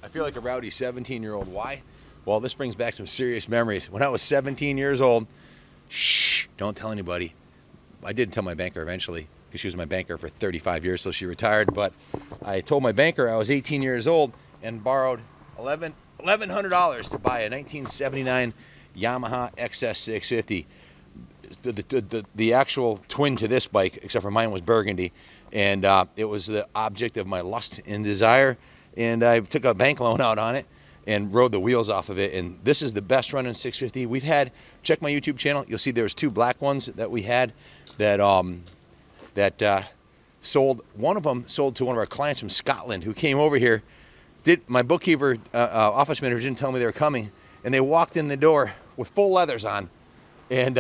I feel like a rowdy 17-year-old. Why? Well, this brings back some serious memories. When I was 17 years old, shh, don't tell anybody. I did tell my banker eventually, because she was my banker for 35 years, so she retired. But I told my banker I was 18 years old and borrowed $1,100 to buy a 1979 Yamaha XS650. The actual twin to this bike, except for mine was burgundy, and it was the object of my lust and desire. And I took a bank loan out on it and rode the wheels off of it. And this is the best running 650 we've had. Check my YouTube channel. You'll see there's two black ones that we had that sold. One of them sold to one of our clients from Scotland who came over here. My bookkeeper, office manager didn't tell me they were coming, and they walked in the door with full leathers on, and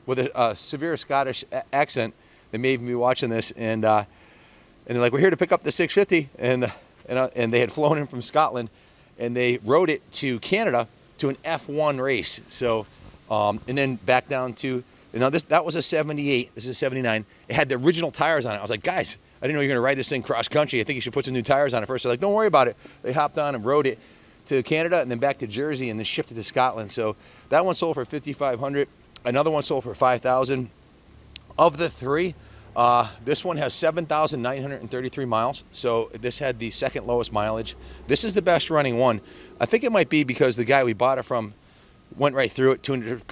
with a severe Scottish accent. They made me watching this, and they're like, "We're here to pick up the 650," and they had flown in from Scotland, and they rode it to Canada to an F1 race. So, and then back down to, that was a 78. This is a 79. It had the original tires on it. I was like, guys, I didn't know you were going to ride this thing cross country. I think you should put some new tires on it first. They're like, don't worry about it. They hopped on and rode it to Canada and then back to Jersey and then shipped it to Scotland. So that one sold for $5,500. Another one sold for $5,000. Of the three, this one has 7,933 miles. So this had the second lowest mileage. This is the best running one. I think it might be because the guy we bought it from went right through it, tuned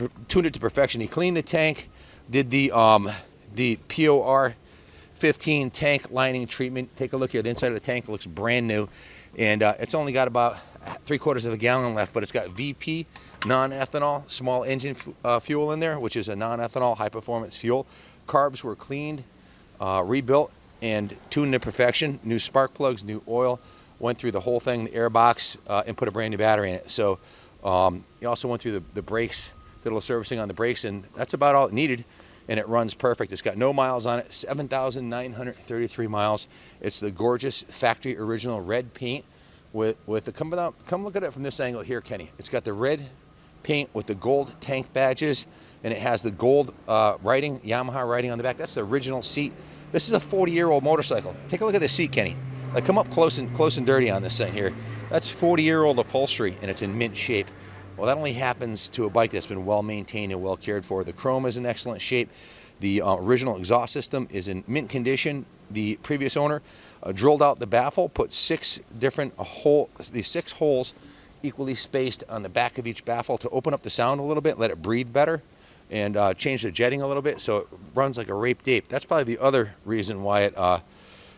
it to perfection. He cleaned the tank, did the POR 15 tank lining treatment. Take a look here. The inside of the tank looks brand new, and it's only got about 3/4 of a gallon left, but it's got VP non-ethanol small engine fuel in there, which is a non-ethanol high-performance fuel. Carbs were cleaned, rebuilt, and tuned to perfection. New spark plugs, new oil. Went through the whole thing, the air box, and put a brand new battery in it. So you also went through the brakes, did a little servicing on the brakes, and that's about all it needed. And it runs perfect. It's got no miles on it, 7,933 miles. It's the gorgeous factory original red paint with the, come look at it from this angle here, Kenny. It's got the red paint with the gold tank badges, and it has the gold writing, Yamaha writing on the back. That's the original seat. This is a 40-year-old motorcycle. Take a look at the seat, Kenny. Like, come up close and dirty on this thing here. That's 40-year-old upholstery, and it's in mint shape. Well, that only happens to a bike that's been well maintained and well cared for. The chrome is in excellent shape. The original exhaust system is in mint condition. The previous owner drilled out the baffle, put 6 holes equally spaced on the back of each baffle to open up the sound a little bit, let it breathe better, and change the jetting a little bit so it runs like a raped ape. That's probably the other reason why it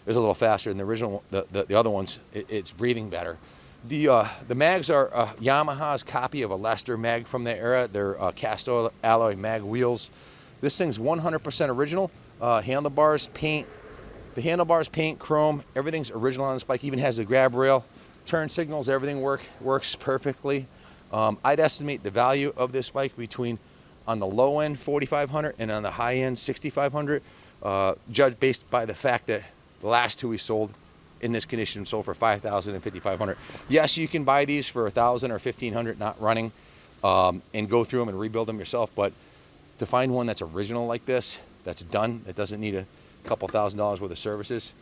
is a little faster than the original, the other ones. It's breathing better. The mags are Yamaha's copy of a Lester mag from that era. They're cast alloy mag wheels. This thing's 100% original. Handlebars, paint. The handlebars, paint, chrome, everything's original on this bike. Even has the grab rail, turn signals, everything works perfectly. I'd estimate the value of this bike between, on the low end, $4,500, and on the high end, $6,500. Judged based by the fact that the last two we sold in this condition sold for $5,000 and $5,500. Yes, you can buy these for $1,000 or $1,500 not running, and go through them and rebuild them yourself. But to find one that's original like this, that's done, that doesn't need a couple $1,000s worth of services,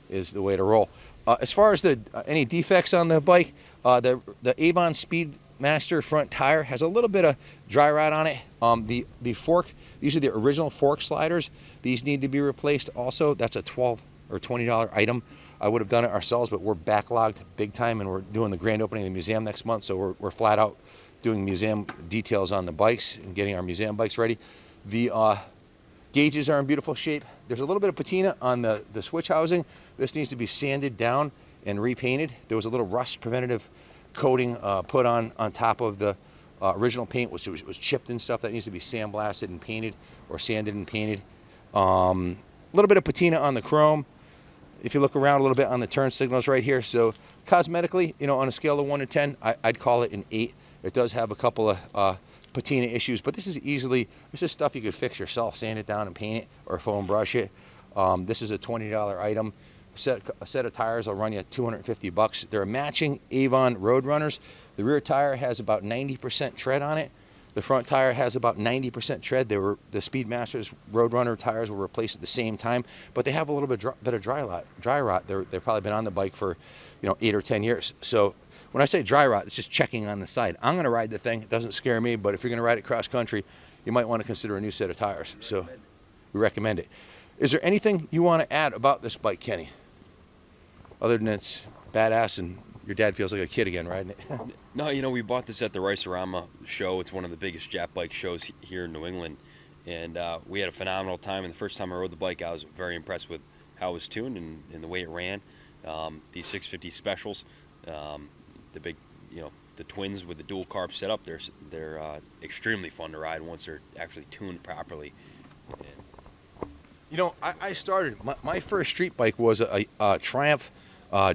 is the way to roll. As far as any defects on the bike, the Avon Speedmaster front tire has a little bit of dry rot on it. The fork, these are the original fork sliders. These need to be replaced also. That's a $12 or $20 item. I would have done it ourselves, but we're backlogged big time, and we're doing the grand opening of the museum next month, so we're flat out doing museum details on the bikes and getting our museum bikes ready. The gauges are in beautiful shape. There's a little bit of patina on the switch housing. This needs to be sanded down and repainted. There was a little rust preventative coating put on top of the original paint, which was chipped and stuff. That needs to be sandblasted and painted, or sanded and painted. A little bit of patina on the chrome. If you look around a little bit on the turn signals right here. So cosmetically, on a scale of 1 to 10, I'd call it an 8. It does have a couple of patina issues, but this is stuff you could fix yourself, sand it down and paint it, or foam brush it. This is a $20 item. A set of tires will run you $250. They're matching Avon Roadrunners. The rear tire has about 90% tread on it. The front tire has about 90% tread. The Speedmasters Roadrunner tires were replaced at the same time, but they have a little bit better dry rot. They've probably been on the bike for, 8 or 10 years. So when I say dry rot, it's just checking on the side. I'm going to ride the thing. It doesn't scare me, but if you're going to ride it cross country, you might want to consider a new set of tires. So we recommend it. Is there anything you want to add about this bike, Kenny? Other than it's badass and your dad feels like a kid again riding it. No, we bought this at the Rice-A-Rama show. It's one of the biggest Jap bike shows here in New England. And we had a phenomenal time. And the first time I rode the bike, I was very impressed with how it was tuned and the way it ran. These 650 specials, the big, the twins with the dual carb setup, they're extremely fun to ride once they're actually tuned properly. I started, my first street bike was a Triumph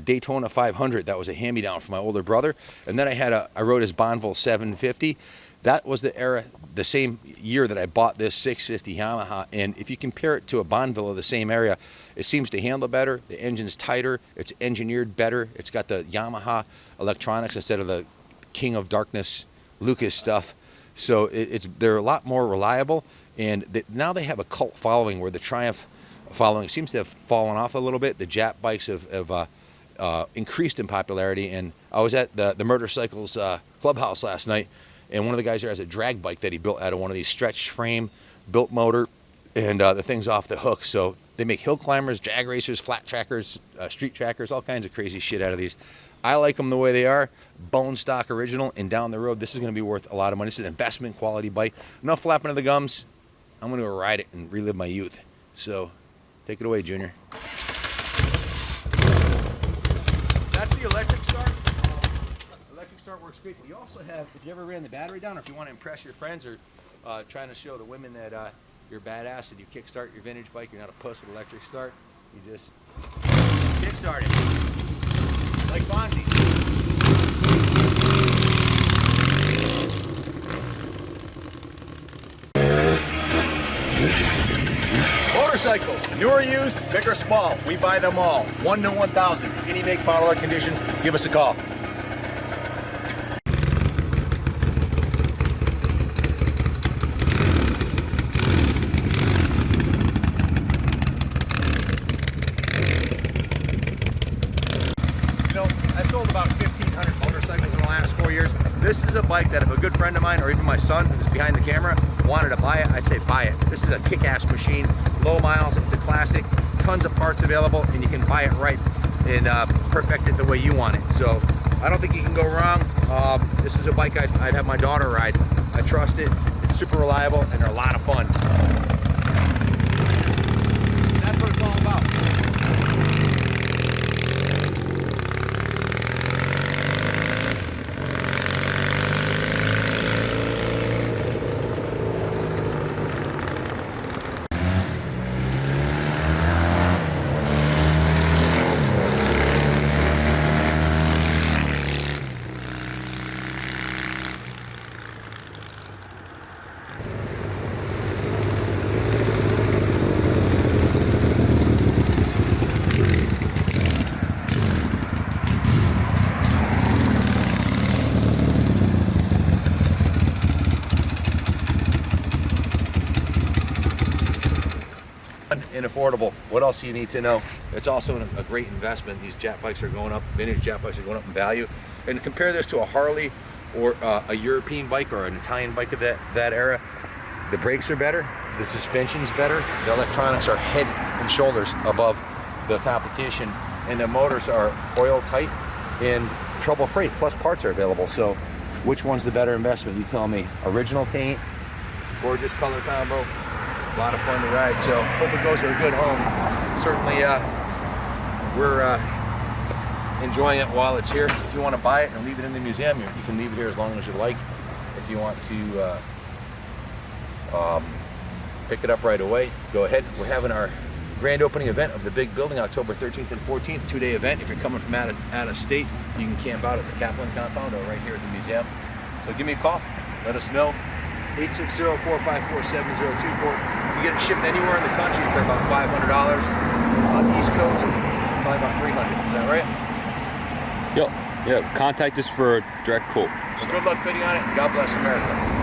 Daytona 500. That was a hand-me-down from my older brother. And then I rode his Bonneville 750. That was the same year that I bought this 650 Yamaha. And if you compare it to a Bonneville of the same area, it seems to handle better. The engine's tighter. It's engineered better. It's got the Yamaha electronics instead of the King of Darkness Lucas stuff. So they're a lot more reliable. And now they have a cult following where the Triumph following seems to have fallen off a little bit. The Jap bikes have increased in popularity. And I was at the Motorcycles clubhouse last night, and one of the guys there has a drag bike that he built out of one of these stretched frame built motor, and the thing's off the hook. So they make hill climbers, drag racers, flat trackers, street trackers, all kinds of crazy shit out of these. I like them the way they are, bone stock original, and down the road, this is going to be worth a lot of money. It's an investment quality bike. Enough flapping of the gums. I'm going to go ride it and relive my youth. So take it away, Junior. That's the electric start. Electric start works great. But you also have, if you ever ran the battery down, or if you want to impress your friends, or trying to show the women that you're badass and you kickstart your vintage bike, you're not a puss with electric start, you just kickstart it. Like Fonzie. Motorcycles, new or used, big or small, we buy them all. 1 to 1,000. Any make, model, or condition, give us a call. I sold about 1,500 motorcycles in the last 4 years. This is a bike that if a good friend of mine, or even my son who's behind the camera, wanted to buy it, I'd say buy it. This is a kick-ass machine, low miles, it's a classic, tons of parts available, and you can buy it right and perfect it the way you want it. So I don't think you can go wrong. This is a bike I'd have my daughter ride. I trust it, it's super reliable, and they're a lot of fun. And that's what it's all about. And affordable. What else do you need to know? It's also a great investment. These Jap bikes are going up, vintage Jap bikes are going up in value. And compare this to a Harley or a European bike or an Italian bike of that era. The brakes are better, the suspension's better, the electronics are head and shoulders above the competition, and the motors are oil tight and trouble free, plus parts are available. So which one's the better investment? You tell me. Original paint, gorgeous color combo, a lot of fun to ride. So hope it goes to a good home. Certainly we're enjoying it while it's here. If you want to buy it and leave it in the museum, you can leave it here as long as you like. If you want to pick it up right away, go ahead. We're having our grand opening event of the big building October 13th and 14th, 2-day event. If you're coming from out of state, you can camp out at the Kaplan compound or right here at the museum. So give me a call, let us know. 860-454-7024. You get it shipped anywhere in the country for about $500. On the East Coast, probably about $300. Is that right? Yep. Yeah. Contact us for a direct quote. So good luck bidding on it. God bless America.